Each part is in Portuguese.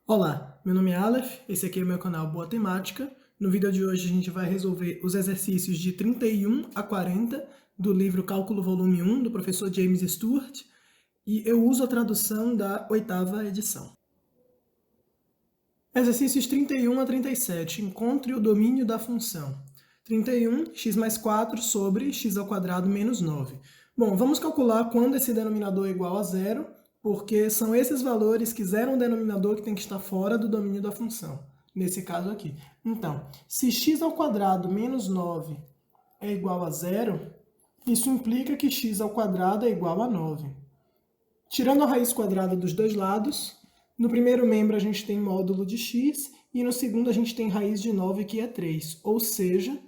Olá, meu nome é Aleph, esse aqui é o meu canal Boa Temática. No vídeo de hoje a gente vai resolver os exercícios de 31 a 40 do livro Cálculo Volume 1, do professor James Stewart, e eu uso a tradução da 8ª edição. Exercícios 31 a 37. Encontre o domínio da função. 31, x mais 4 sobre x ao quadrado menos 9. Bom, vamos calcular quando esse denominador é igual a zero, porque são esses valores que zeram o denominador que tem que estar fora do domínio da função, nesse caso aqui. Então, se x ao quadrado menos 9 é igual a zero, isso implica que x ao quadrado é igual a 9. Tirando a raiz quadrada dos dois lados, no primeiro membro a gente tem módulo de x e no segundo a gente tem raiz de 9, que é 3. Ou seja,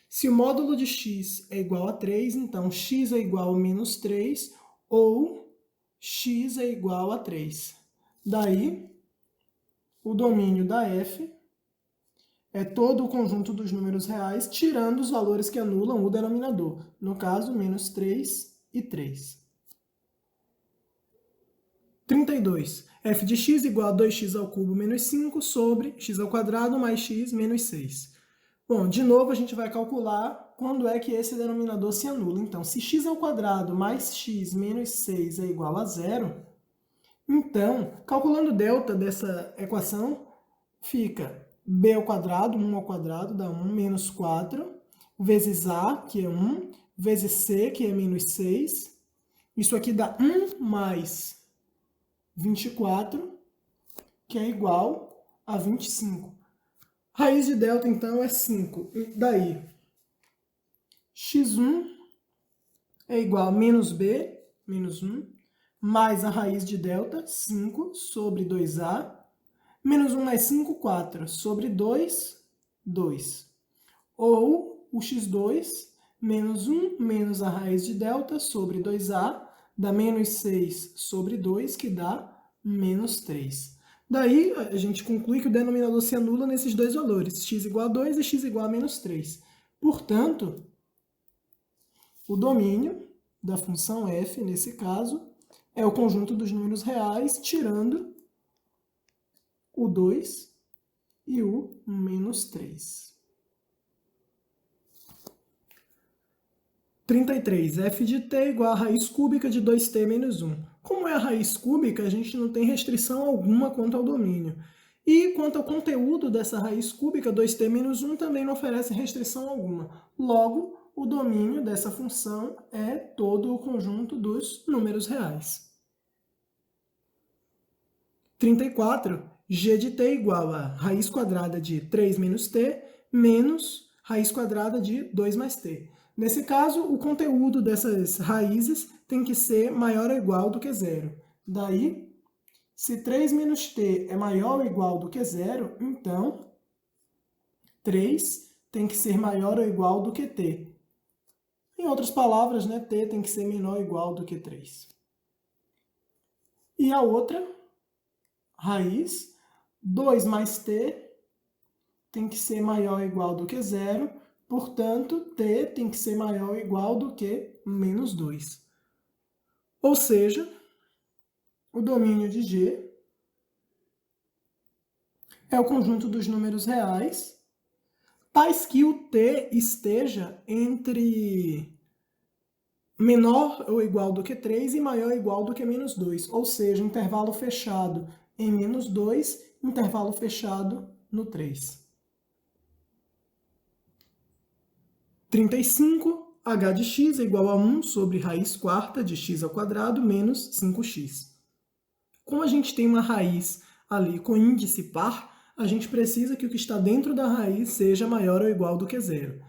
se o módulo de x é igual a 3, então x é igual a menos 3 ou x é igual a 3. Daí, o domínio da f é todo o conjunto dos números reais, tirando os valores que anulam o denominador. No caso, menos 3 e 3. 32. f de x igual a 2x ao cubo menos 5 sobre x ao quadrado mais x menos 6. Bom, de novo a gente vai calcular quando é que esse denominador se anula. Então, se x ao quadrado mais x menos 6 é igual a zero, então, calculando o delta dessa equação, fica b ao quadrado, 1 ao quadrado, dá 1, menos 4, vezes a, que é 1, vezes c, que é menos 6. Isso aqui dá 1 mais 24, que é igual a 25. Raiz de delta, então, é 5. Daí, x1 é igual a menos b, menos 1, mais a raiz de delta, 5, sobre 2a, menos 1 mais 5, 4, sobre 2, 2. Ou o x2, menos 1, menos a raiz de delta, sobre 2a, dá menos 6 sobre 2, que dá menos 3. Daí, a gente conclui que o denominador se anula nesses dois valores, x igual a 2 e x igual a menos 3. Portanto, o domínio da função f, nesse caso, é o conjunto dos números reais, tirando o 2 e o menos 3. 33. f de t igual a raiz cúbica de 2t menos 1. Como é a raiz cúbica, a gente não tem restrição alguma quanto ao domínio. E quanto ao conteúdo dessa raiz cúbica, 2t menos 1 também não oferece restrição alguma. Logo, o domínio dessa função é todo o conjunto dos números reais. 34. g de t igual a raiz quadrada de 3 menos t menos raiz quadrada de 2 mais t. Nesse caso, o conteúdo dessas raízes tem que ser maior ou igual do que zero. Daí, se 3 menos t é maior ou igual do que zero, então 3 tem que ser maior ou igual do que t. Em outras palavras, né, t tem que ser menor ou igual do que 3. E a outra raiz, 2 mais t tem que ser maior ou igual do que zero, portanto, t tem que ser maior ou igual do que menos 2. Ou seja, o domínio de G é o conjunto dos números reais, tais que o t esteja entre menor ou igual do que 3 e maior ou igual do que menos 2. Ou seja, intervalo fechado em menos 2, intervalo fechado no 3. 35, h de x é igual a 1 sobre raiz quarta de x ao quadrado menos 5x. Como a gente tem uma raiz ali com índice par, a gente precisa que o que está dentro da raiz seja maior ou igual do que zero.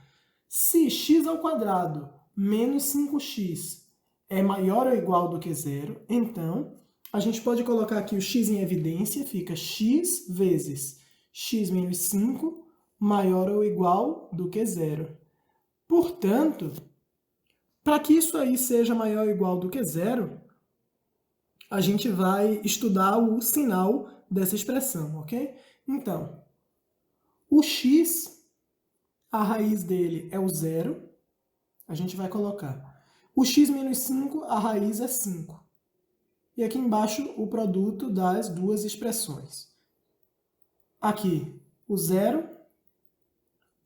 Se x ao quadrado menos 5x é maior ou igual do que zero, então a gente pode colocar aqui o x em evidência, fica x vezes x menos 5 maior ou igual do que zero. Portanto, para que isso aí seja maior ou igual do que zero, a gente vai estudar o sinal dessa expressão, ok? Então, o x, a raiz dele é o zero, a gente vai colocar. O x menos 5, a raiz é 5. E aqui embaixo, o produto das duas expressões. aqui o 0,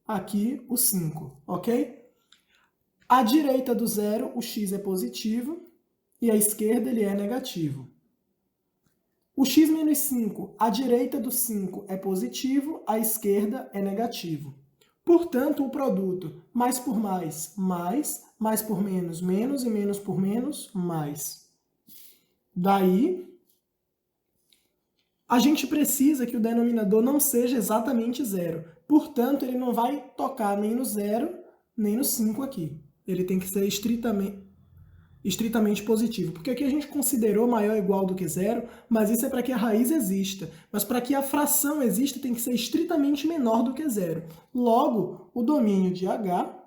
aqui o 5, ok? À direita do 0, o x é positivo e à esquerda ele é negativo. O x menos 5, à direita do 5 é positivo, à esquerda é negativo. Portanto, o produto mais por mais, mais por menos, menos, e menos por menos, mais. Daí, a gente precisa que o denominador não seja exatamente zero. Portanto, ele não vai tocar nem no 0, nem no 5 aqui. Ele tem que ser estritamente positivo, porque aqui a gente considerou maior ou igual do que zero, mas isso é para que a raiz exista. Mas para que a fração exista, tem que ser estritamente menor do que zero. Logo, o domínio de H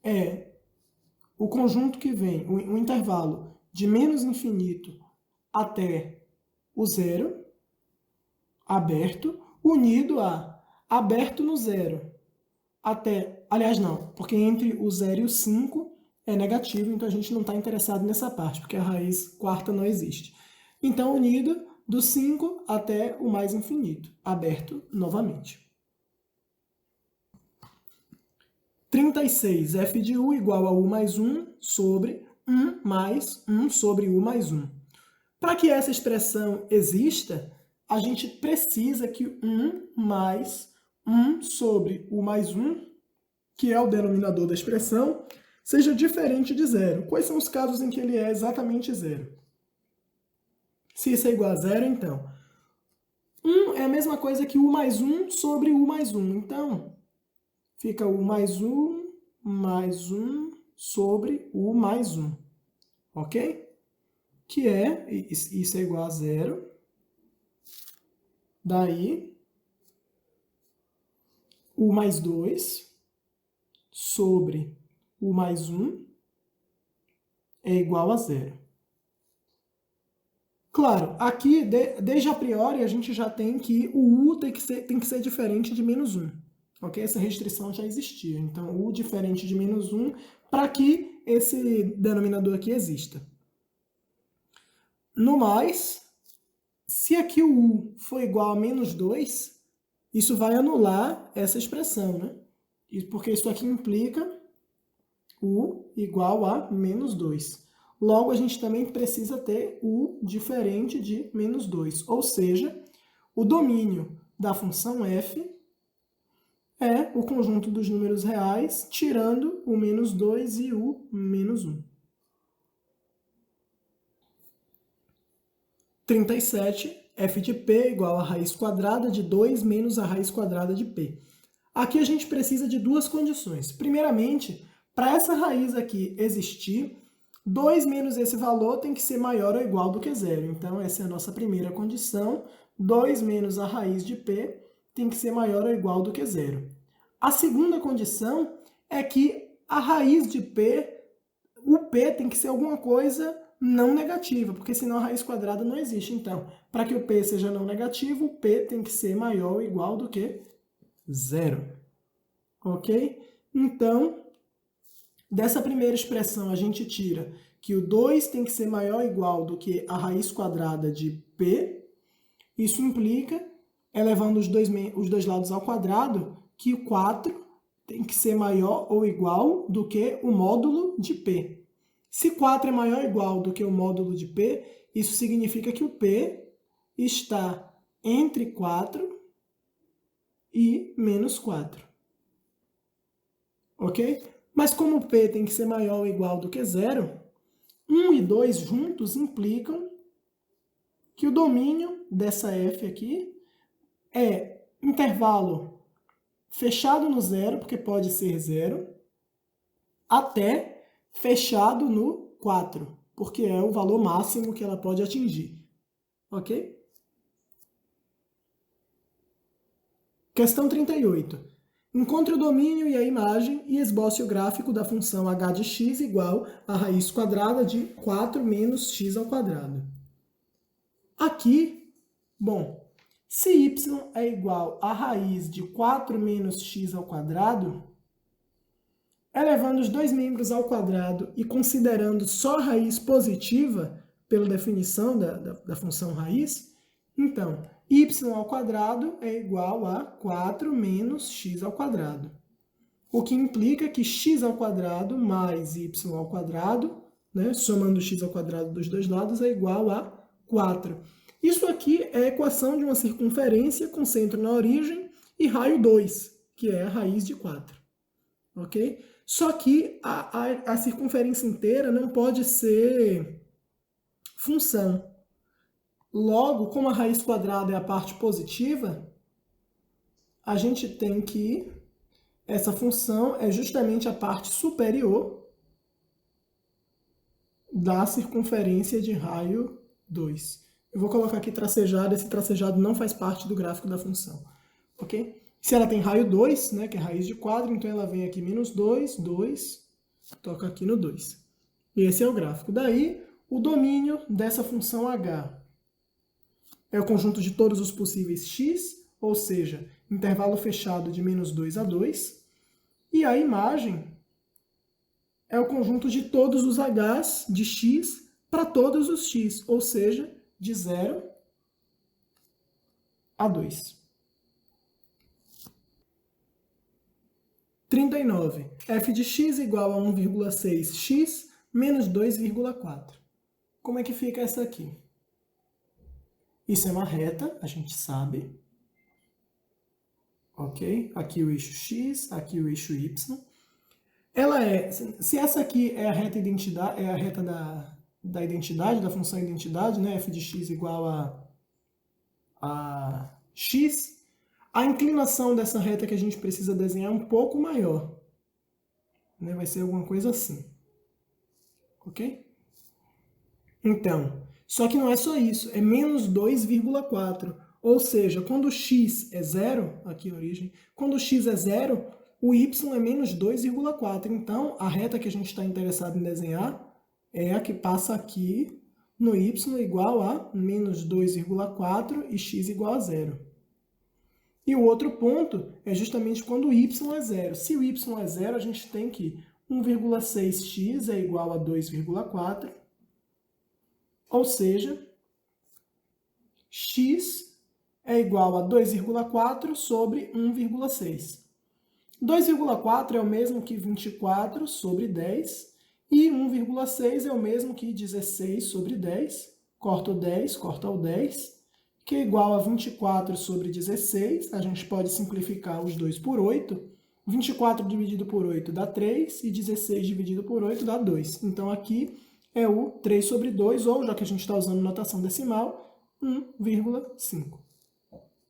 é o conjunto que vem, o intervalo de menos infinito até o zero, aberto, unido a aberto no zero, até, aliás não, porque entre o 0 e o 5 é negativo, então a gente não está interessado nessa parte, porque a raiz quarta não existe. Então, unido do 5 até o mais infinito, aberto novamente. 36, f de u igual a u mais 1 sobre 1 mais 1 sobre u mais 1. Para que essa expressão exista, a gente precisa que 1 mais 1 sobre u mais 1, que é o denominador da expressão, seja diferente de zero. Quais são os casos em que ele é exatamente zero? Se isso é igual a zero, então, 1 é a mesma coisa que u mais 1 sobre u mais 1. Então, fica u mais 1 sobre u mais 1. Ok? Que é, isso é igual a zero. Daí, u mais 2 sobre u mais 1 é igual a zero. Claro, aqui, desde a priori, a gente já tem que o u tem que ser diferente de menos 1. Ok? Essa restrição já existia. Então, u diferente de menos 1, para que esse denominador aqui exista. No mais, se aqui o u for igual a menos 2, isso vai anular essa expressão, né? Porque isso aqui implica u igual a menos 2. Logo, a gente também precisa ter u diferente de menos 2. Ou seja, o domínio da função f é o conjunto dos números reais, tirando o menos 2 e o menos 1. 37, f de p igual a raiz quadrada de 2 menos a raiz quadrada de p. Aqui a gente precisa de duas condições. Primeiramente, para essa raiz aqui existir, 2 menos esse valor tem que ser maior ou igual do que zero. Então, essa é a nossa primeira condição. 2 menos a raiz de p tem que ser maior ou igual do que zero. A segunda condição é que a raiz de p, o p tem que ser alguma coisa não negativa, porque senão a raiz quadrada não existe. Então, para que o p seja não negativo, o p tem que ser maior ou igual do que zero. Ok? Então, dessa primeira expressão, a gente tira que o 2 tem que ser maior ou igual do que a raiz quadrada de p. Isso implica, elevando os dois lados ao quadrado, que o 4 tem que ser maior ou igual do que o módulo de p. Se 4 é maior ou igual do que o módulo de p, isso significa que o p está entre 4 e menos 4. Ok? Mas como o p tem que ser maior ou igual do que zero, 1 e 2 juntos implicam que o domínio dessa f aqui é intervalo fechado no zero, porque pode ser zero, até fechado no 4, porque é o valor máximo que ela pode atingir. Ok? Questão 38. Encontre o domínio e a imagem e esboce o gráfico da função h de x igual a raiz quadrada de 4 menos x ao quadrado. Aqui, bom, se y é igual a raiz de 4 menos x ao quadrado, elevando os dois membros ao quadrado e considerando só a raiz positiva, pela definição da função raiz, então, y ao quadrado é igual a 4 menos x ao quadrado. O que implica que x ao quadrado mais y ao quadrado, né, somando x ao quadrado dos dois lados, é igual a 4. Isso aqui é a equação de uma circunferência com centro na origem e raio 2, que é a raiz de 4. Ok? Só que a circunferência inteira não pode ser função. Logo, como a raiz quadrada é a parte positiva, a gente tem que essa função é justamente a parte superior da circunferência de raio 2. Eu vou colocar aqui tracejado, esse tracejado não faz parte do gráfico da função. Ok? Se ela tem raio 2, né, que é raiz de 4, então ela vem aqui menos 2, 2, toca aqui no 2. E esse é o gráfico. Daí, o domínio dessa função h é o conjunto de todos os possíveis x, ou seja, intervalo fechado de menos 2 a 2, e a imagem é o conjunto de todos os h's de x para todos os x, ou seja, de 0 a 2. 39. f de x igual a 1,6x menos 2,4. Como é que fica essa aqui? Isso é uma reta, a gente sabe. Ok? Aqui o eixo x, aqui o eixo y. Ela se essa aqui é a reta identidade, é a reta da identidade, da função identidade, né? F de x igual a x, a inclinação dessa reta que a gente precisa desenhar é um pouco maior. Né? Vai ser alguma coisa assim. Ok? Então, só que não é só isso, é menos 2,4. Ou seja, quando x é zero, aqui a origem, quando x é zero, o y é menos 2,4. Então, a reta que a gente está interessado em desenhar é a que passa aqui no y igual a menos 2,4 e x igual a zero. E o outro ponto é justamente quando o y é zero. Se o y é zero, a gente tem que 1,6x é igual a 2,4. Ou seja, x é igual a 2,4 sobre 1,6. 2,4 é o mesmo que 24 sobre 10, e 1,6 é o mesmo que 16 sobre 10. Corta o 10, corta o 10, que é igual a 24 sobre 16. A gente pode simplificar os dois por 8. 24 dividido por 8 dá 3, e 16 dividido por 8 dá 2. Então, aqui é o 3 sobre 2, ou, já que a gente está usando notação decimal, 1,5.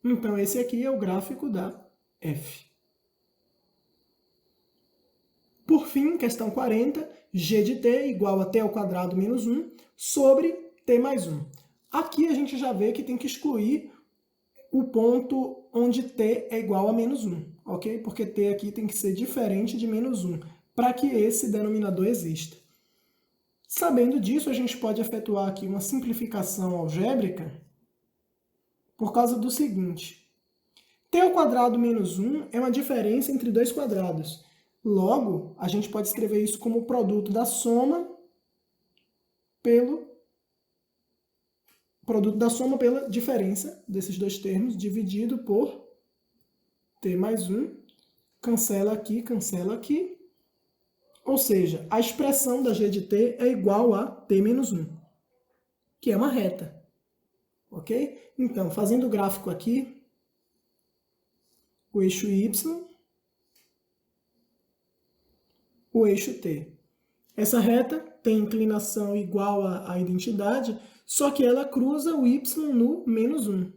Então, esse aqui é o gráfico da f. Por fim, questão 40, g de t igual a t ao quadrado menos 1 sobre t mais 1. Aqui a gente já vê que tem que excluir o ponto onde t é igual a menos 1, ok? Porque t aqui tem que ser diferente de menos 1, para que esse denominador exista. Sabendo disso, a gente pode efetuar aqui uma simplificação algébrica por causa do seguinte. T ao quadrado menos 1 é uma diferença entre dois quadrados. Logo, a gente pode escrever isso como o produto da soma pela diferença desses dois termos, dividido por t mais 1. Cancela aqui. Ou seja, a expressão da g de t é igual a t menos 1, que é uma reta. Ok? Então, fazendo o gráfico aqui, o eixo y, o eixo t. Essa reta tem inclinação igual à identidade, só que ela cruza o y no menos 1.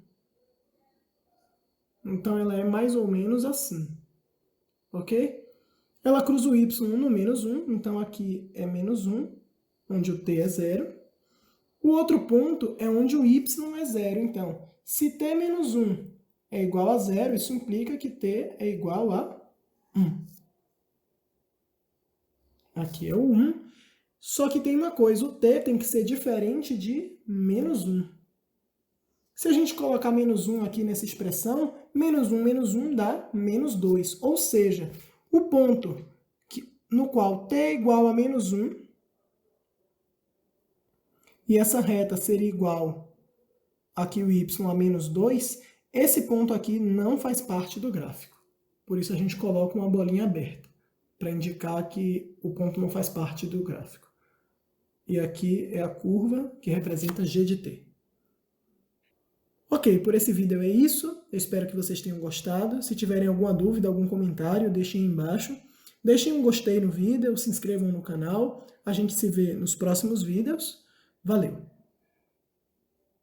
Então, ela é mais ou menos assim. Ok? Ela cruza o y no menos 1, então aqui é menos 1, onde o t é zero. O outro ponto é onde o y é zero. Então, se t menos 1 é igual a zero, isso implica que t é igual a 1. Aqui é o 1. Só que tem uma coisa, o t tem que ser diferente de menos 1. Se a gente colocar menos 1 aqui nessa expressão, menos 1 dá menos 2. Ou seja, o ponto no qual t é igual a menos 1, e essa reta seria igual aqui o y a menos 2, esse ponto aqui não faz parte do gráfico. Por isso a gente coloca uma bolinha aberta, para indicar que o ponto não faz parte do gráfico. E aqui é a curva que representa g de t. Ok, por esse vídeo é isso. Eu espero que vocês tenham gostado. Se tiverem alguma dúvida, algum comentário, deixem aí embaixo. Deixem um gostei no vídeo, se inscrevam no canal. A gente se vê nos próximos vídeos. Valeu!